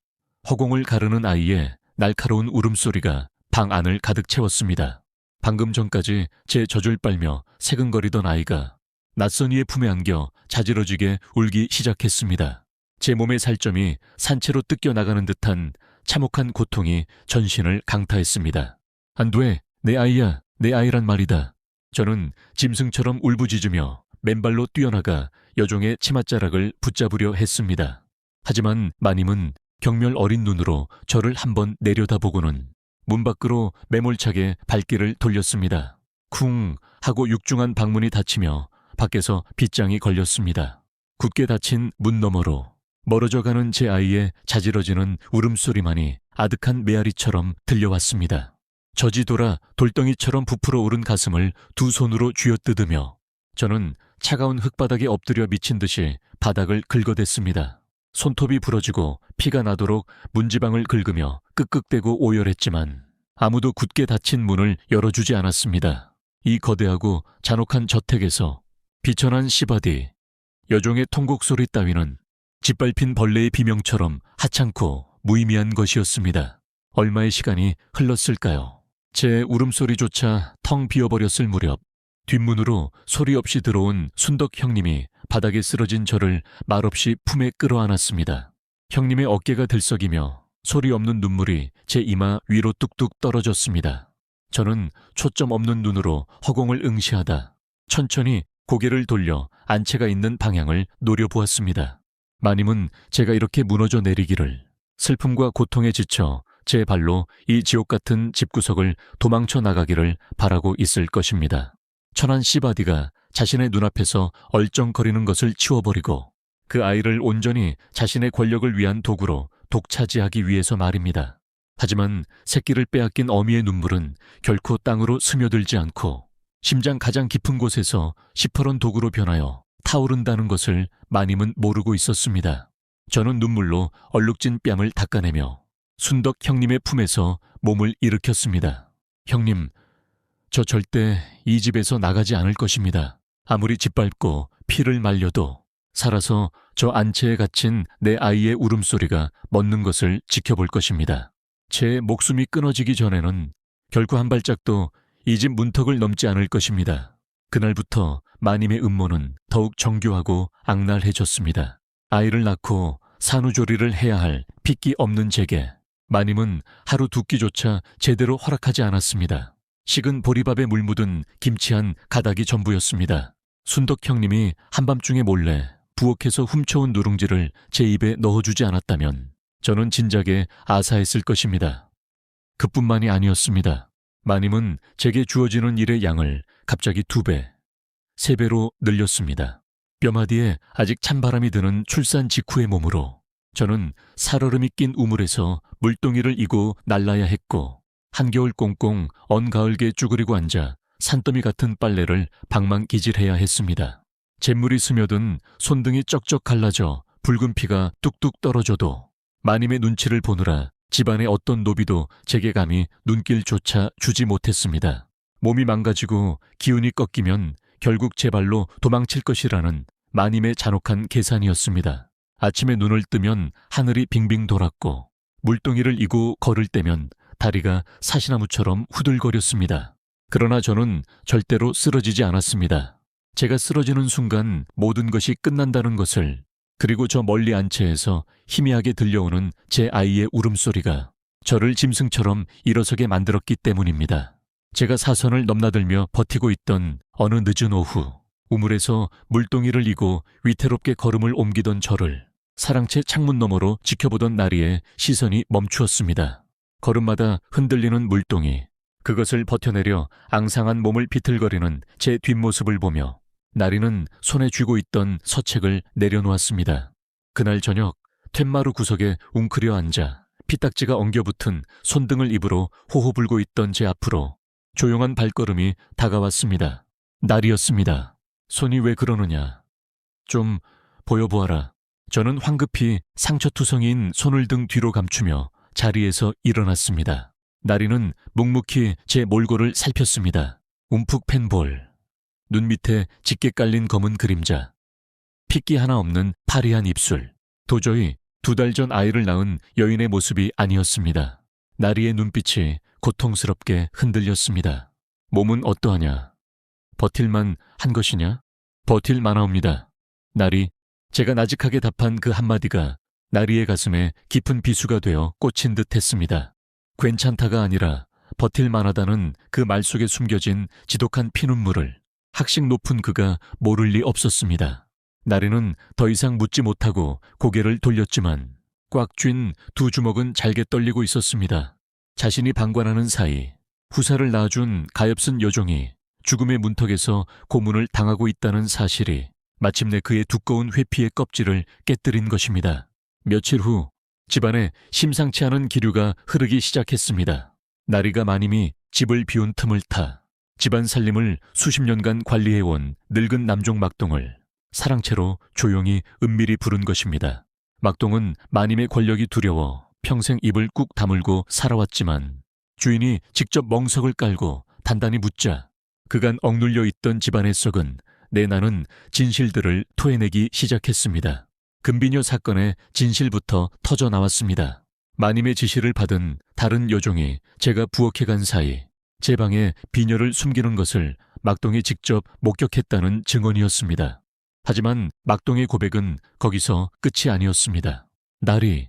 허공을 가르는 아이의 날카로운 울음소리가 방 안을 가득 채웠습니다. 방금 전까지 제 젖을 빨며 새근거리던 아이가 낯선 이의 품에 안겨 자지러지게 울기 시작했습니다. 제 몸의 살점이 산채로 뜯겨 나가는 듯한 참혹한 고통이 전신을 강타했습니다. 안 돼, 내 아이야, 내 아이란 말이다. 저는 짐승처럼 울부짖으며 맨발로 뛰어나가 여종의 치맛자락을 붙잡으려 했습니다. 하지만 마님은 경멸 어린 눈으로 저를 한번 내려다보고는 문 밖으로 매몰차게 발길을 돌렸습니다. 쿵 하고 육중한 방문이 닫히며 밖에서 빗장이 걸렸습니다. 굳게 닫힌 문 너머로 멀어져가는 제 아이의 자지러지는 울음소리만이 아득한 메아리처럼 들려왔습니다. 젖이 돌아 돌덩이처럼 부풀어 오른 가슴을 두 손으로 쥐어뜯으며 저는 차가운 흙바닥에 엎드려 미친 듯이 바닥을 긁어댔습니다. 손톱이 부러지고 피가 나도록 문지방을 긁으며 끄끄대고 오열했지만 아무도 굳게 닫힌 문을 열어주지 않았습니다. 이 거대하고 잔혹한 저택에서 비천한 시바디, 여종의 통곡 소리 따위는 짓밟힌 벌레의 비명처럼 하찮고 무의미한 것이었습니다. 얼마의 시간이 흘렀을까요? 제 울음소리조차 텅 비어버렸을 무렵 뒷문으로 소리 없이 들어온 순덕 형님이 바닥에 쓰러진 저를 말없이 품에 끌어안았습니다. 형님의 어깨가 들썩이며 소리 없는 눈물이 제 이마 위로 뚝뚝 떨어졌습니다. 저는 초점 없는 눈으로 허공을 응시하다 천천히 고개를 돌려 안채가 있는 방향을 노려보았습니다. 마님은 제가 이렇게 무너져 내리기를, 슬픔과 고통에 지쳐 제 발로 이 지옥 같은 집구석을 도망쳐 나가기를 바라고 있을 것입니다. 천한 씨바디가 자신의 눈앞에서 얼쩡거리는 것을 치워버리고 그 아이를 온전히 자신의 권력을 위한 도구로 독차지하기 위해서 말입니다. 하지만 새끼를 빼앗긴 어미의 눈물은 결코 땅으로 스며들지 않고 심장 가장 깊은 곳에서 시퍼런 독으로 변하여 타오른다는 것을 마님은 모르고 있었습니다. 저는 눈물로 얼룩진 뺨을 닦아내며 순덕 형님의 품에서 몸을 일으켰습니다. 형님, 저 절대 이 집에서 나가지 않을 것입니다. 아무리 짓밟고 피를 말려도 살아서 저 안채에 갇힌 내 아이의 울음소리가 멎는 것을 지켜볼 것입니다. 제 목숨이 끊어지기 전에는 결코 한 발짝도 이 집 문턱을 넘지 않을 것입니다. 그날부터 마님의 음모는 더욱 정교하고 악랄해졌습니다. 아이를 낳고 산후조리를 해야 할 핏기 없는 제게 마님은 하루 두 끼조차 제대로 허락하지 않았습니다. 식은 보리밥에 물 묻은 김치 한 가닥이 전부였습니다. 순덕 형님이 한밤중에 몰래 부엌에서 훔쳐온 누룽지를 제 입에 넣어주지 않았다면 저는 진작에 아사했을 것입니다. 그뿐만이 아니었습니다. 마님은 제게 주어지는 일의 양을 갑자기 2배, 3배로 늘렸습니다. 뼈마디에 아직 찬바람이 드는 출산 직후의 몸으로 저는 살얼음이 낀 우물에서 물동이를 이고 날라야 했고, 한겨울 꽁꽁 언가을게 쭈그리고 앉아 산더미 같은 빨래를 방망기질해야 했습니다. 잿물이 스며든 손등이 쩍쩍 갈라져 붉은 피가 뚝뚝 떨어져도 마님의 눈치를 보느라 집안의 어떤 노비도 제게 감히 눈길조차 주지 못했습니다. 몸이 망가지고 기운이 꺾이면 결국 제 발로 도망칠 것이라는 마님의 잔혹한 계산이었습니다. 아침에 눈을 뜨면 하늘이 빙빙 돌았고 물동이를 이고 걸을 때면 다리가 사시나무처럼 후들거렸습니다. 그러나 저는 절대로 쓰러지지 않았습니다. 제가 쓰러지는 순간 모든 것이 끝난다는 것을, 그리고 저 멀리 안채에서 희미하게 들려오는 제 아이의 울음소리가 저를 짐승처럼 일어서게 만들었기 때문입니다. 제가 사선을 넘나들며 버티고 있던 어느 늦은 오후, 우물에서 물동이를 이고 위태롭게 걸음을 옮기던 저를 사랑채 창문 너머로 지켜보던 나리의 시선이 멈추었습니다. 걸음마다 흔들리는 물동이, 그것을 버텨내려 앙상한 몸을 비틀거리는 제 뒷모습을 보며 나리는 손에 쥐고 있던 서책을 내려놓았습니다. 그날 저녁 툇마루 구석에 웅크려 앉아 피딱지가 엉겨붙은 손등을 입으로 호호 불고 있던 제 앞으로 조용한 발걸음이 다가왔습니다. 나리였습니다. 손이 왜 그러느냐. 좀 보여보아라. 저는 황급히 상처투성이인 손을 등 뒤로 감추며 자리에서 일어났습니다. 나리는 묵묵히 제 몰골을 살폈습니다. 움푹 팬 볼, 눈 밑에 짙게 깔린 검은 그림자, 핏기 하나 없는 파리한 입술. 도저히 2달 전 아이를 낳은 여인의 모습이 아니었습니다. 나리의 눈빛이 고통스럽게 흔들렸습니다. 몸은 어떠하냐? 버틸만 한 것이냐? 버틸 만하옵니다. 나리, 제가 나직하게 답한 그 한마디가 나리의 가슴에 깊은 비수가 되어 꽂힌 듯 했습니다. 괜찮다가 아니라 버틸 만하다는 그 말 속에 숨겨진 지독한 피눈물을 학식 높은 그가 모를 리 없었습니다. 나리는 더 이상 묻지 못하고 고개를 돌렸지만 꽉 쥔 2 주먹은 잘게 떨리고 있었습니다. 자신이 방관하는 사이 후사를 낳아준 가엾은 여종이 죽음의 문턱에서 고문을 당하고 있다는 사실이 마침내 그의 두꺼운 회피의 껍질을 깨뜨린 것입니다. 며칠 후 집안에 심상치 않은 기류가 흐르기 시작했습니다. 나리가 마님이 집을 비운 틈을 타 집안 살림을 수십 년간 관리해온 늙은 남종 막동을 사랑채로 조용히 은밀히 부른 것입니다. 막동은 마님의 권력이 두려워 평생 입을 꾹 다물고 살아왔지만 주인이 직접 멍석을 깔고 단단히 묻자 그간 억눌려 있던 집안의 썩은 내나는 진실들을 토해내기 시작했습니다. 금비녀 사건의 진실부터 터져 나왔습니다. 마님의 지시를 받은 다른 여종이 제가 부엌에 간 사이 제 방에 비녀를 숨기는 것을 막동이 직접 목격했다는 증언이었습니다. 하지만 막동의 고백은 거기서 끝이 아니었습니다. 나리,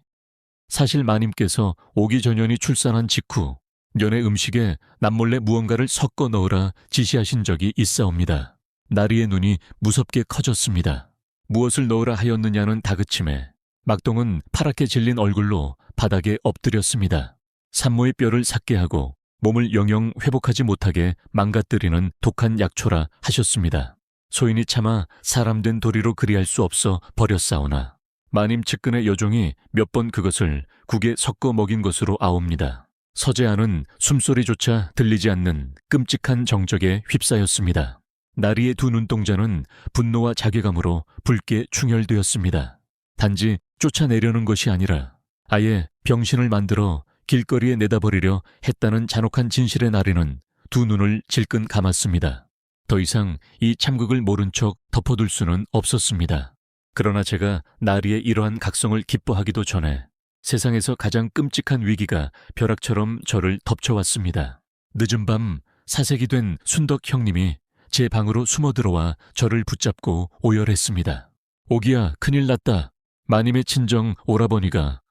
사실 마님께서 오기전년이 출산한 직후 연애 음식에 남몰래 무언가를 섞어 넣으라 지시하신 적이 있사옵니다. 나리의 눈이 무섭게 커졌습니다. 무엇을 넣으라 하였느냐는 다그침에 막동은 파랗게 질린 얼굴로 바닥에 엎드렸습니다. 산모의 뼈를 삭게 하고 몸을 영영 회복하지 못하게 망가뜨리는 독한 약초라 하셨습니다. 소인이 차마 사람된 도리로 그리할 수 없어 버렸사오나 마님 측근의 여종이 몇 번 그것을 국에 섞어 먹인 것으로 아옵니다. 서재아는 숨소리조차 들리지 않는 끔찍한 정적에 휩싸였습니다. 나리의 두 눈동자는 분노와 자괴감으로 붉게 충혈되었습니다. 단지 쫓아내려는 것이 아니라 아예 병신을 만들어 길거리에 내다버리려 했다는 잔혹한 진실의 나리는 두 눈을 질끈 감았습니다. 더 이상 이 참극을 모른 척 덮어둘 수는 없었습니다. 그러나 제가 나리의 이러한 각성을 기뻐하기도 전에 세상에서 가장 끔찍한 위기가 벼락처럼 저를 덮쳐왔습니다. 늦은 밤 사색이 된 순덕 형님이 제 방으로 숨어들어와 저를 붙잡고 오열했습니다. 오기야, 큰일 났다. 마님의 친정 오라버니가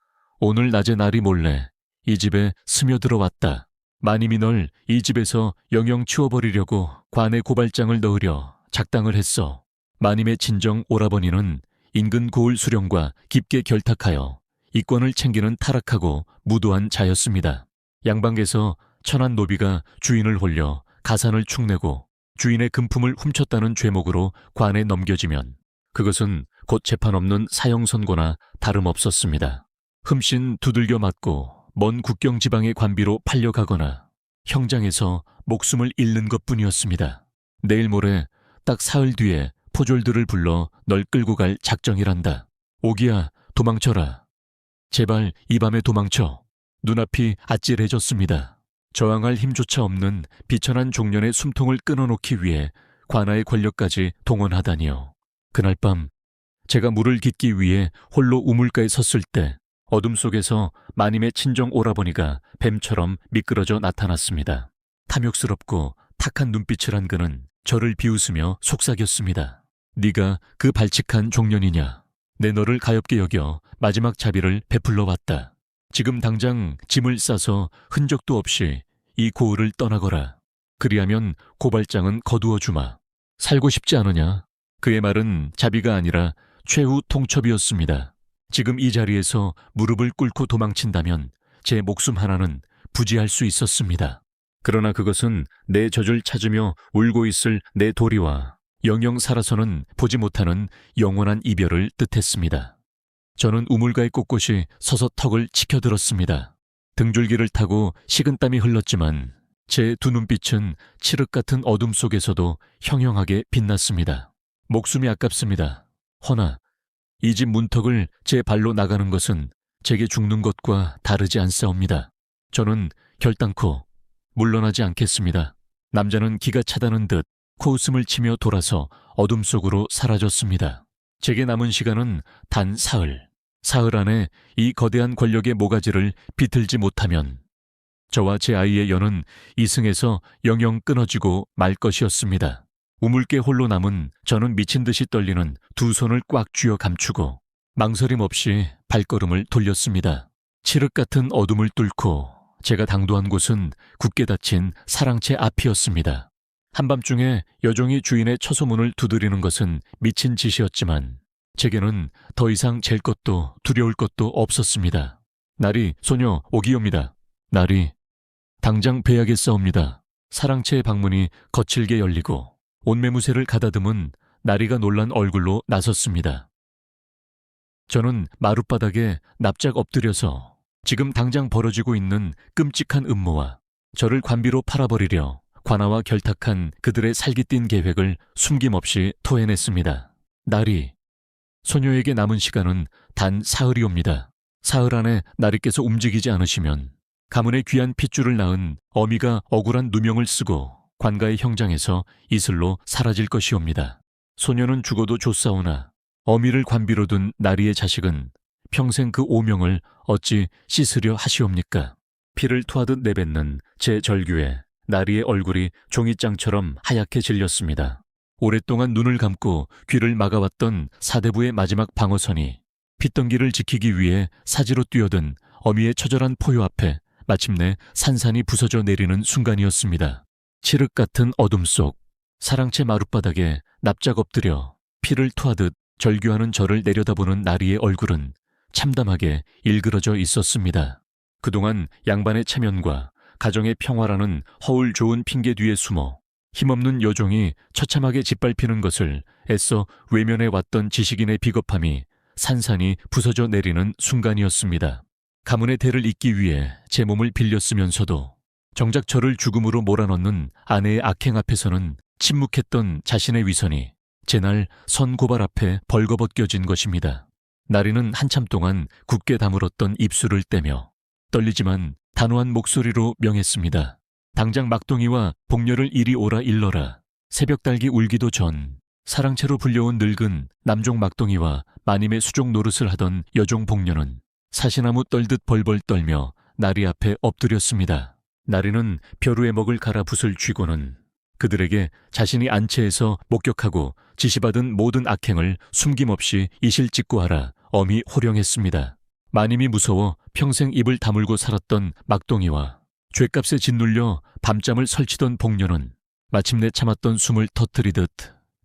오늘 낮에 나리 몰래 이 집에 스며들어왔다. 마님이 널 이 집에서 영영 치워버리려고 관에 고발장을 넣으려 작당을 했어. 마님의 친정 오라버니는 인근 고을 수령과 깊게 결탁하여 이권을 챙기는 타락하고 무도한 자였습니다. 양방에서 천한 노비가 주인을 홀려 가산을 축내고 주인의 금품을 훔쳤다는 죄목으로 관에 넘겨지면 그것은 곧 재판 없는 사형 선고나 다름없었습니다. 흠씬 두들겨 맞고 먼 국경 지방의 관비로 팔려가거나 형장에서 목숨을 잃는 것뿐이었습니다. 내일 모레 딱 사흘 뒤에 포졸들을 불러 널 끌고 갈 작정이란다. 오기야, 도망쳐라. 제발 이 밤에 도망쳐. 눈앞이 아찔해졌습니다. 저항할 힘조차 없는 비천한 종년의 숨통을 끊어놓기 위해 관아의 권력까지 동원하다니요. 그날 밤 제가 물을 깃기 위해 홀로 우물가에 섰을 때 어둠 속에서 마님의 친정 오라버니가 뱀처럼 미끄러져 나타났습니다. 탐욕스럽고 탁한 눈빛을 한 그는 저를 비웃으며 속삭였습니다. 네가 그 발칙한 종년이냐. 내 너를 가엾게 여겨 마지막 자비를 베풀러 왔다. 지금 당장 짐을 싸서 흔적도 없이 이 고을을 떠나거라. 그리하면 고발장은 거두어 주마. 살고 싶지 않으냐? 그의 말은 자비가 아니라 최후 통첩이었습니다. 지금 이 자리에서 무릎을 꿇고 도망친다면 제 목숨 하나는 부지할 수 있었습니다. 그러나 그것은 내 젖을 찾으며 울고 있을 내 도리와 영영 살아서는 보지 못하는 영원한 이별을 뜻했습니다. 저는 우물가의 꼿꼿이 서서 턱을 치켜들었습니다. 등줄기를 타고 식은땀이 흘렀지만 제 두 눈빛은 칠흑 같은 어둠 속에서도 형형하게 빛났습니다. 목숨이 아깝습니다. 허나 이 집 문턱을 제 발로 나가는 것은 제게 죽는 것과 다르지 않사옵니다. 저는 결단코 물러나지 않겠습니다. 남자는 기가 차다는 듯 코웃음을 치며 돌아서 어둠 속으로 사라졌습니다. 제게 남은 시간은 단 사흘. 사흘 안에 이 거대한 권력의 모가지를 비틀지 못하면 저와 제 아이의 연은 이승에서 영영 끊어지고 말 것이었습니다. 우물개 홀로 남은 저는 미친 듯이 떨리는 두 손을 꽉 쥐어 감추고 망설임 없이 발걸음을 돌렸습니다. 칠흑 같은 어둠을 뚫고 제가 당도한 곳은 굳게 닫힌 사랑채 앞이었습니다. 한밤중에 여종이 주인의 처소문을 두드리는 것은 미친 짓이었지만 제게는 더 이상 잴 것도 두려울 것도 없었습니다. 나리, 소녀, 오기요입니다. 나리, 당장 배야겠사옵니다. 사랑채의 방문이 거칠게 열리고 옷매무새를 가다듬은 나리가 놀란 얼굴로 나섰습니다. 저는 마룻바닥에 납작 엎드려서 지금 당장 벌어지고 있는 끔찍한 음모와 저를 관비로 팔아버리려 관아와 결탁한 그들의 살깃띤 계획을 숨김없이 토해냈습니다. 나리, 소녀에게 남은 시간은 단 사흘이옵니다. 사흘 안에 나리께서 움직이지 않으시면 가문의 귀한 핏줄을 낳은 어미가 억울한 누명을 쓰고 관가의 형장에서 이슬로 사라질 것이옵니다. 소녀는 죽어도 좋사오나 어미를 관비로 둔 나리의 자식은 평생 그 오명을 어찌 씻으려 하시옵니까? 피를 토하듯 내뱉는 제 절규에 나리의 얼굴이 종이장처럼 하얗게 질렸습니다. 오랫동안 눈을 감고 귀를 막아왔던 사대부의 마지막 방어선이 핏덩기를 지키기 위해 사지로 뛰어든 어미의 처절한 포효 앞에 마침내 산산이 부서져 내리는 순간이었습니다. 칠흑 같은 어둠 속 사랑채 마룻바닥에 납작 엎드려 피를 토하듯 절규하는 저를 내려다보는 나리의 얼굴은 참담하게 일그러져 있었습니다. 그동안 양반의 체면과 가정의 평화라는 허울 좋은 핑계 뒤에 숨어 힘없는 여종이 처참하게 짓밟히는 것을 애써 외면해 왔던 지식인의 비겁함이 산산이 부서져 내리는 순간이었습니다. 가문의 대를 잇기 위해 제 몸을 빌렸으면서도 정작 저를 죽음으로 몰아넣는 아내의 악행 앞에서는 침묵했던 자신의 위선이 제날 선고발 앞에 벌거벗겨진 것입니다. 나리는 한참 동안 굳게 다물었던 입술을 떼며 떨리지만 단호한 목소리로 명했습니다. 당장 막동이와 복녀를 이리 오라 일러라. 새벽달기 울기도 전 사랑채로 불려온 늙은 남종 막동이와 마님의 수종 노릇을 하던 여종 복녀는 사시나무 떨듯 벌벌 떨며 나리 앞에 엎드렸습니다. 나리는 벼루의 먹을 갈아 붓을 쥐고는 그들에게 자신이 안채에서 목격하고 지시받은 모든 악행을 숨김없이 이실직고하라 엄히 호령했습니다. 마님이 무서워 평생 입을 다물고 살았던 막동이와 죗값에 짓눌려 밤잠을 설치던 복녀는 마침내 참았던 숨을 터뜨리듯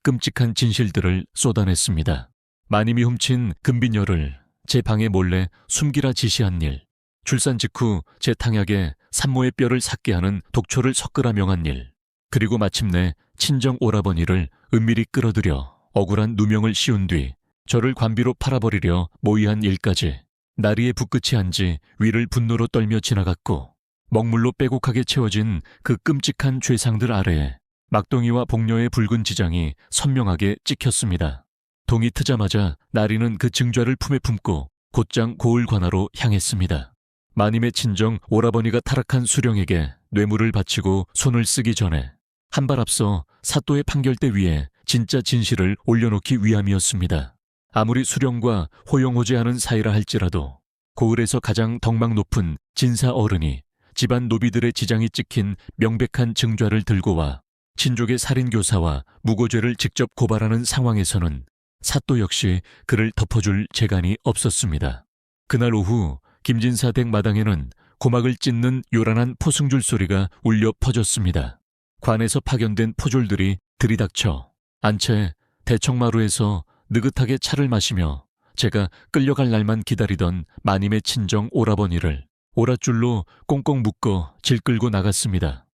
끔찍한 진실들을 쏟아냈습니다. 마님이 훔친 금비녀를 제 방에 몰래 숨기라 지시한 일, 출산 직후 제 탕약에 산모의 뼈를 삭게 하는 독초를 섞으라 명한 일, 그리고 마침내 친정 오라버니를 은밀히 끌어들여 억울한 누명을 씌운 뒤 저를 관비로 팔아버리려 모의한 일까지 나리의 붓끝이 한지 위를 분노로 떨며 지나갔고 먹물로 빼곡하게 채워진 그 끔찍한 죄상들 아래에 막동이와 복녀의 붉은 지장이 선명하게 찍혔습니다. 동이 트자마자 나리는 그 증좌를 품에 품고 곧장 고을 관하로 향했습니다. 마님의 친정 오라버니가 타락한 수령에게 뇌물을 바치고 손을 쓰기 전에 한 발 앞서 사또의 판결대 위에 진짜 진실을 올려놓기 위함이었습니다. 아무리 수령과 호용호제하는 사이라 할지라도 고을에서 가장 덕망 높은 진사 어른이 집안 노비들의 지장이 찍힌 명백한 증좌를 들고 와 친족의 살인교사와 무고죄를 직접 고발하는 상황에서는 사또 역시 그를 덮어줄 재간이 없었습니다. 그날 오후 김진사 댁 마당에는 고막을 찢는 요란한 포승줄 소리가 울려 퍼졌습니다. 관에서 파견된 포졸들이 들이닥쳐 안채 대청마루에서 느긋하게 차를 마시며 제가 끌려갈 날만 기다리던 마님의 친정 오라버니를 오랏줄로 꽁꽁 묶어 질끌고 나갔습니다.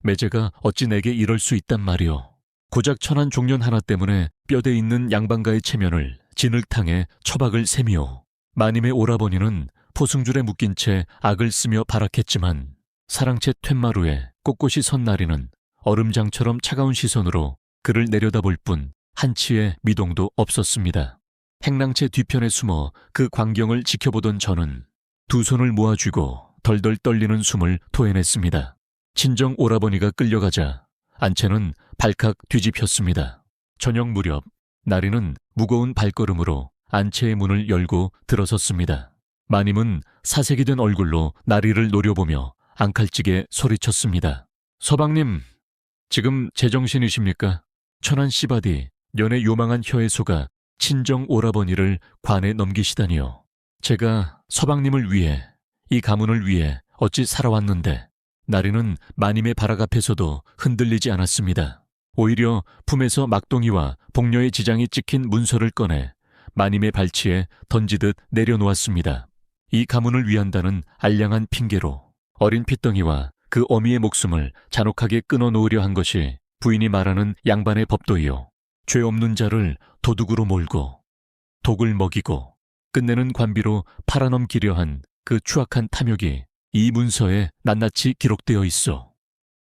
매제가 어찌 내게 이럴 수 있단 말이오. 고작 천한 종년 하나 때문에 뼈대 있는 양반가의 체면을 진흙탕에 처박을 셈이오. 마님의 오라버니는 포승줄에 묶인 채 악을 쓰며 발악했지만 사랑채 툇마루에 꼿꼿이 선 나리는 얼음장처럼 차가운 시선으로 그를 내려다볼 뿐 한치의 미동도 없었습니다. 행랑채 뒤편에 숨어 그 광경을 지켜보던 저는 두 손을 모아쥐고 덜덜 떨리는 숨을 토해냈습니다. 친정 오라버니가 끌려가자 안채는 발칵 뒤집혔습니다. 저녁 무렵 나리는 무거운 발걸음으로 안채의 문을 열고 들어섰습니다. 마님은 사색이 된 얼굴로 나리를 노려보며 앙칼지게 소리쳤습니다. 서방님, 지금 제정신이십니까? 천한 씨바디 연애 요망한 혀에 속아 친정 오라버니를 관에 넘기시다니요. 제가 서방님을 위해 이 가문을 위해 어찌 살아왔는데 나리는 마님의 발악 앞에서도 흔들리지 않았습니다. 오히려 품에서 막동이와 복녀의 지장이 찍힌 문서를 꺼내 마님의 발치에 던지듯 내려놓았습니다. 이 가문을 위한다는 알량한 핑계로 어린 핏덩이와 그 어미의 목숨을 잔혹하게 끊어놓으려 한 것이 부인이 말하는 양반의 법도이요. 죄 없는 자를 도둑으로 몰고 독을 먹이고 끝내는 관비로 팔아넘기려 한 그 추악한 탐욕이 이 문서에 낱낱이 기록되어 있어.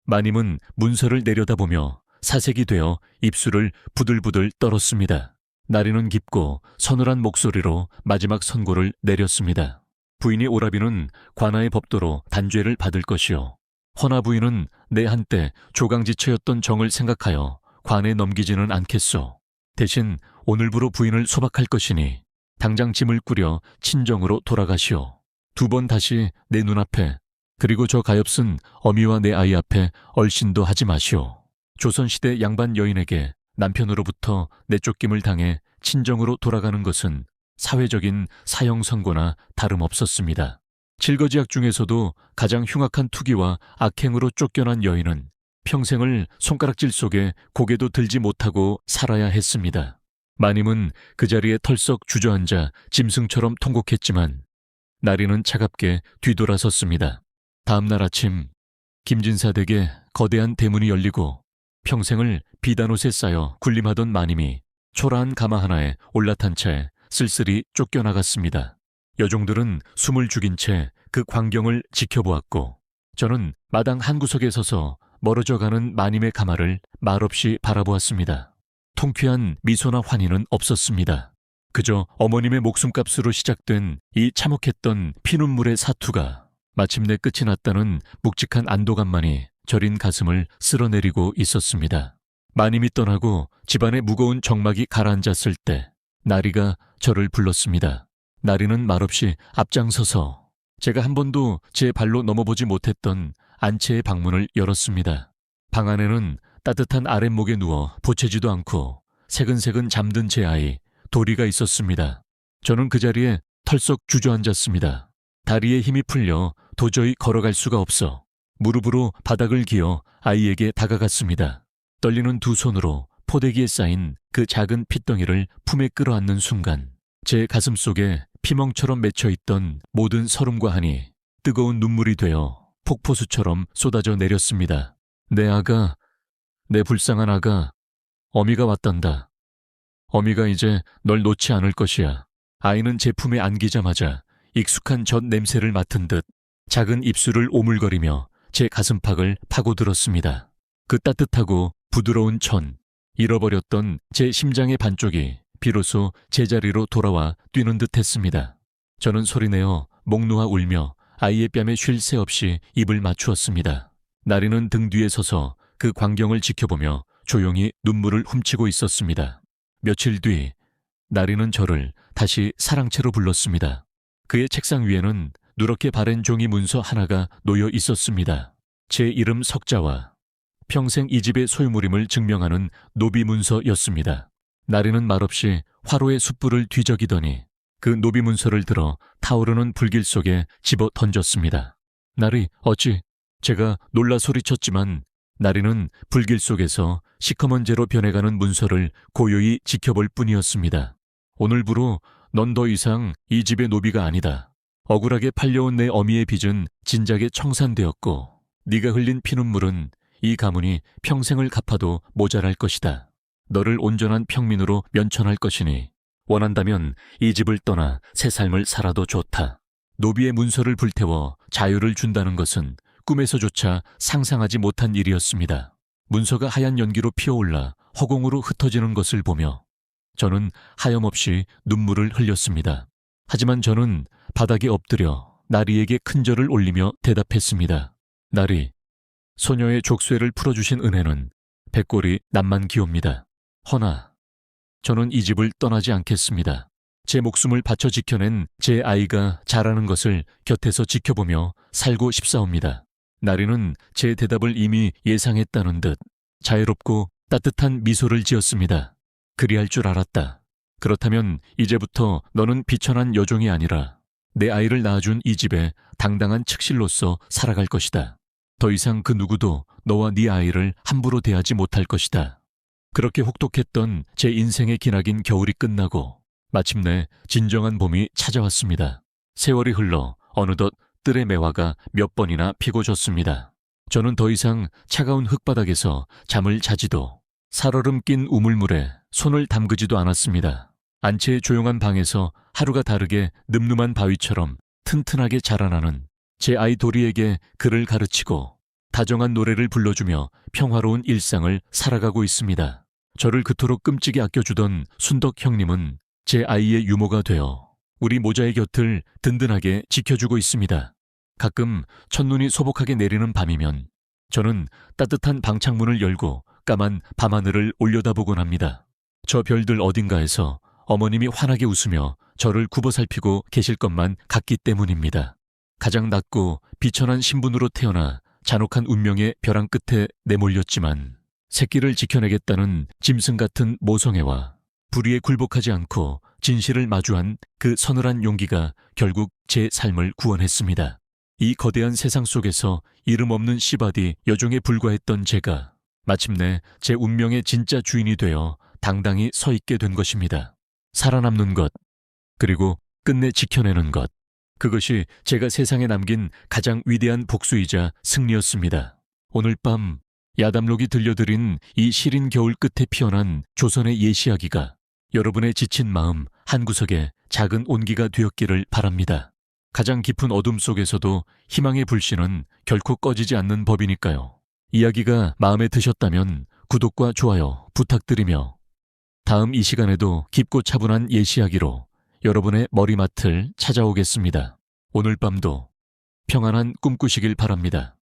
마님은 문서를 내려다보며 사색이 되어 입술을 부들부들 떨었습니다. 나리는 깊고 서늘한 목소리로 마지막 선고를 내렸습니다. 부인이 오라비는 관아의 법도로 단죄를 받을 것이요. 허나 부인은 내 한때 조강지처였던 정을 생각하여 관에 넘기지는 않겠소. 대신 오늘부로 부인을 소박할 것이니 당장 짐을 꾸려 친정으로 돌아가시오. 두 번 다시 내 눈앞에 그리고 저 가엾은 어미와 내 아이 앞에 얼씬도 하지 마시오. 조선시대 양반 여인에게 남편으로부터 내쫓김을 당해 친정으로 돌아가는 것은 사회적인 사형 선고나 다름없었습니다. 칠거지약 중에서도 가장 흉악한 투기와 악행으로 쫓겨난 여인은 평생을 손가락질 속에 고개도 들지 못하고 살아야 했습니다. 마님은 그 자리에 털썩 주저앉아 짐승처럼 통곡했지만 나리는 차갑게 뒤돌아섰습니다. 다음 날 아침 김진사 댁에 거대한 대문이 열리고 평생을 비단옷에 쌓여 군림하던 마님이 초라한 가마 하나에 올라탄 채 쓸쓸히 쫓겨나갔습니다. 여종들은 숨을 죽인 채 그 광경을 지켜보았고 저는 마당 한 구석에 서서 멀어져가는 마님의 가마를 말없이 바라보았습니다. 통쾌한 미소나 환희는 없었습니다. 그저 어머님의 목숨값으로 시작된 이 참혹했던 피눈물의 사투가 마침내 끝이 났다는 묵직한 안도감만이 저린 가슴을 쓸어내리고 있었습니다. 마님이 떠나고 집안의 무거운 정막이 가라앉았을 때 나리가 저를 불렀습니다. 나리는 말없이 앞장서서 제가 한 번도 제 발로 넘어보지 못했던 안채의 방문을 열었습니다. 방 안에는 따뜻한 아랫목에 누워 보채지도 않고 새근새근 잠든 제 아이 도리가 있었습니다. 저는 그 자리에 털썩 주저앉았습니다. 다리에 힘이 풀려 도저히 걸어갈 수가 없어 무릎으로 바닥을 기어 아이에게 다가갔습니다. 떨리는 두 손으로 포대기에 쌓인 그 작은 핏덩이를 품에 끌어안는 순간 제 가슴 속에 피멍처럼 맺혀있던 모든 서름과 한이 뜨거운 눈물이 되어 폭포수처럼 쏟아져 내렸습니다. 내 아가, 내 불쌍한 아가, 어미가 왔단다. 어미가 이제 널 놓지 않을 것이야. 아이는 제 품에 안기자마자 익숙한 젖 냄새를 맡은 듯 작은 입술을 오물거리며 제 가슴팍을 파고들었습니다. 그 따뜻하고 부드러운 천, 잃어버렸던 제 심장의 반쪽이 비로소 제자리로 돌아와 뛰는 듯 했습니다. 저는 소리내어 목 놓아 울며 아이의 뺨에 쉴 새 없이 입을 맞추었습니다. 나리는 등 뒤에 서서 그 광경을 지켜보며 조용히 눈물을 훔치고 있었습니다. 며칠 뒤 나리는 저를 다시 사랑채로 불렀습니다. 그의 책상 위에는 누렇게 바랜 종이 문서 하나가 놓여 있었습니다. 제 이름 석자와 평생 이 집의 소유물임을 증명하는 노비 문서였습니다. 나리는 말없이 화로의 숯불을 뒤적이더니 그 노비 문서를 들어 타오르는 불길 속에 집어 던졌습니다. 나리, 어찌? 제가 놀라 소리쳤지만 나리는 불길 속에서 시커먼 재로 변해가는 문서를 고요히 지켜볼 뿐이었습니다. 오늘부로 넌 더 이상 이 집의 노비가 아니다. 억울하게 팔려온 내 어미의 빚은 진작에 청산되었고 네가 흘린 피눈물은 이 가문이 평생을 갚아도 모자랄 것이다. 너를 온전한 평민으로 면천할 것이니 원한다면 이 집을 떠나 새 삶을 살아도 좋다. 노비의 문서를 불태워 자유를 준다는 것은 꿈에서조차 상상하지 못한 일이었습니다. 문서가 하얀 연기로 피어올라 허공으로 흩어지는 것을 보며 저는 하염없이 눈물을 흘렸습니다. 하지만 저는 바닥에 엎드려 나리에게 큰 절을 올리며 대답했습니다. 나리, 소녀의 족쇄를 풀어주신 은혜는 백골이 남만 기옵니다. 허나 저는 이 집을 떠나지 않겠습니다. 제 목숨을 바쳐 지켜낸 제 아이가 자라는 것을 곁에서 지켜보며 살고 싶사옵니다. 나리는 제 대답을 이미 예상했다는 듯 자유롭고 따뜻한 미소를 지었습니다. 그리할 줄 알았다. 그렇다면 이제부터 너는 비천한 여종이 아니라 내 아이를 낳아준 이 집의 당당한 측실로서 살아갈 것이다. 더 이상 그 누구도 너와 네 아이를 함부로 대하지 못할 것이다. 그렇게 혹독했던 제 인생의 기나긴 겨울이 끝나고 마침내 진정한 봄이 찾아왔습니다. 세월이 흘러 어느덧 뜰의 매화가 몇 번이나 피고 졌습니다. 저는 더 이상 차가운 흙바닥에서 잠을 자지도 살얼음 낀 우물물에 손을 담그지도 않았습니다. 안채의 조용한 방에서 하루가 다르게 늠름한 바위처럼 튼튼하게 자라나는 제 아이 도리에게 글을 가르치고 다정한 노래를 불러주며 평화로운 일상을 살아가고 있습니다. 저를 그토록 끔찍이 아껴주던 순덕 형님은 제 아이의 유모가 되어 우리 모자의 곁을 든든하게 지켜주고 있습니다. 가끔 첫눈이 소복하게 내리는 밤이면 저는 따뜻한 방창문을 열고 까만 밤하늘을 올려다보곤 합니다. 저 별들 어딘가에서 어머님이 환하게 웃으며 저를 굽어 살피고 계실 것만 같기 때문입니다. 가장 낮고 비천한 신분으로 태어나 잔혹한 운명의 벼랑 끝에 내몰렸지만 새끼를 지켜내겠다는 짐승 같은 모성애와 불의에 굴복하지 않고 진실을 마주한 그 서늘한 용기가 결국 제 삶을 구원했습니다. 이 거대한 세상 속에서 이름 없는 씨바디 여종에 불과했던 제가 마침내 제 운명의 진짜 주인이 되어 당당히 서 있게 된 것입니다. 살아남는 것, 그리고 끝내 지켜내는 것. 그것이 제가 세상에 남긴 가장 위대한 복수이자 승리였습니다. 오늘 밤 야담록이 들려드린 이 시린 겨울 끝에 피어난 조선의 예시야기가 여러분의 지친 마음 한구석에 작은 온기가 되었기를 바랍니다. 가장 깊은 어둠 속에서도 희망의 불씨는 결코 꺼지지 않는 법이니까요. 이야기가 마음에 드셨다면 구독과 좋아요 부탁드리며 다음 이 시간에도 깊고 차분한 예시야기로 여러분의 머리맡을 찾아오겠습니다. 오늘 밤도 평안한 꿈 꾸시길 바랍니다.